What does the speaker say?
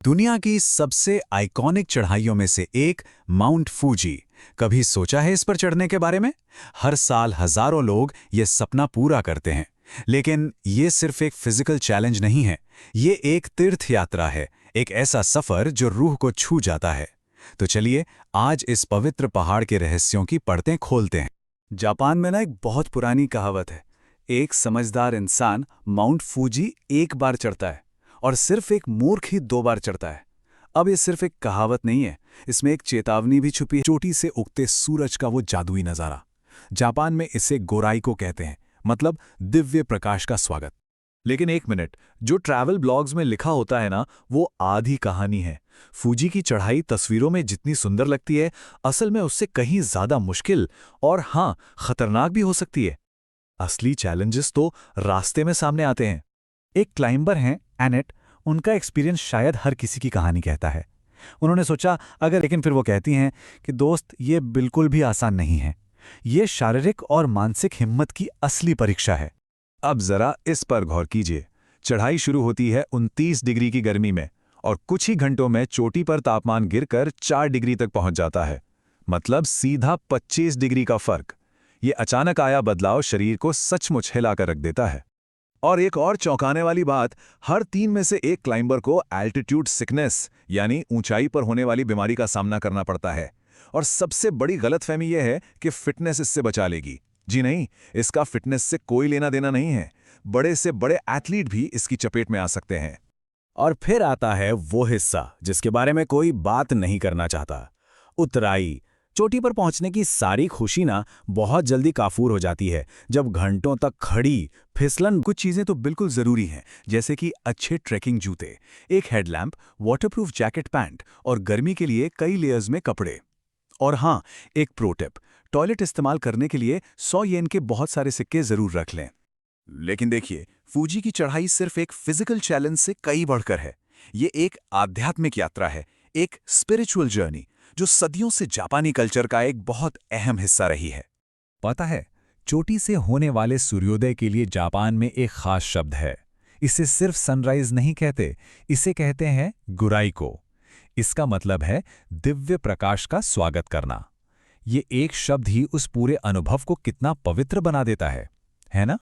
दुनिया की सबसे आइकॉनिक चढ़ाइयों में से एक माउंट फूजी। कभी सोचा है इस पर चढ़ने के बारे में? हर साल हजारों लोग ये सपना पूरा करते हैं। लेकिन ये सिर्फ एक फिजिकल चैलेंज नहीं है, ये एक तीर्थ यात्रा है, एक ऐसा सफर जो रूह को छू जाता है। तो चलिए आज इस पवित्र पहाड़ के रहस्यों की परतें खोलते हैं। जापान में ना एक बहुत पुरानी कहावत है, एक समझदार इंसान माउंट फूजी एक बार चढ़ता है और सिर्फ एक मूर्ख ही 2 बार चढ़ता है। अब ये सिर्फ एक कहावत नहीं है, इसमें एक चेतावनी भी छुपी है। चोटी से उगते सूरज का वो जादुई नजारा। जापान में इसे गोराई को कहते हैं, मतलब दिव्य प्रकाश का स्वागत। लेकिन एक मिनट, जो ट्रैवल ब्लॉग्स में लिखा होता है ना, वो आधी कहानी है। फूजी की चढ़ाई तस्वीरों में जितनी सुंदर लगती है, असल में उससे कहीं ज्यादा मुश्किल और हाँ, खतरनाक भी हो सकती है। असली चैलेंजेस तो रास्ते में सामने आते हैं। एक क्लाइंबर हैं एनेट, उनका एक्सपीरियंस शायद हर किसी की कहानी कहता है। उन्होंने सोचा लेकिन फिर वो कहती हैं कि दोस्त, ये बिल्कुल भी आसान नहीं है। ये शारीरिक और मानसिक हिम्मत की असली परीक्षा है। अब जरा इस पर गौर कीजिए। चढ़ाई शुरू होती है 29 डिग्री की गर्मी में और कुछ ही घंटों में चोटी पर तापमान गिरकर 4 डिग्री तक पहुंच जाता है। मतलब सीधा 25 डिग्री का फर्क। ये अचानक आया बदलाव शरीर को सचमुच हिलाकर रख देता है। और एक और चौंकाने वाली बात, हर 3 में से एक क्लाइंबर को एल्टीट्यूड सिकनेस यानी ऊंचाई पर होने वाली बीमारी का सामना करना पड़ता है। और सबसे बड़ी गलतफहमी यह है कि फिटनेस इससे बचा लेगी। जी नहीं, इसका फिटनेस से कोई लेना देना नहीं है। बड़े से बड़े एथलीट भी इसकी चपेट में आ सकते हैं। और फिर आता है वो हिस्सा जिसके बारे में कोई बात नहीं करना चाहता, उतराई। चोटी पर पहुंचने की सारी खुशी ना बहुत जल्दी काफूर हो जाती है जब घंटों तक खड़ी फिसलन। कुछ चीजें तो बिल्कुल जरूरी हैं, जैसे कि अच्छे ट्रैकिंग जूते, एक हेडलैम्प, वाटरप्रूफ जैकेट पैंट और गर्मी के लिए कई लेयर्स में कपड़े। और हाँ, एक प्रो टिप, टॉयलेट इस्तेमाल करने के लिए 100 येन के बहुत सारे सिक्के जरूर रख लें। लेकिन देखिए, फूजी की चढ़ाई सिर्फ एक फिजिकल चैलेंज से कई बढ़कर है। ये एक आध्यात्मिक यात्रा है, एक स्पिरिचुअल जर्नी जो सदियों से जापानी कल्चर का एक बहुत अहम हिस्सा रही है। पता है, चोटी से होने वाले सूर्योदय के लिए जापान में एक खास शब्द है। इसे सिर्फ सनराइज नहीं कहते, इसे कहते हैं गुराई को। इसका मतलब है दिव्य प्रकाश का स्वागत करना। ये एक शब्द ही उस पूरे अनुभव को कितना पवित्र बना देता है ना?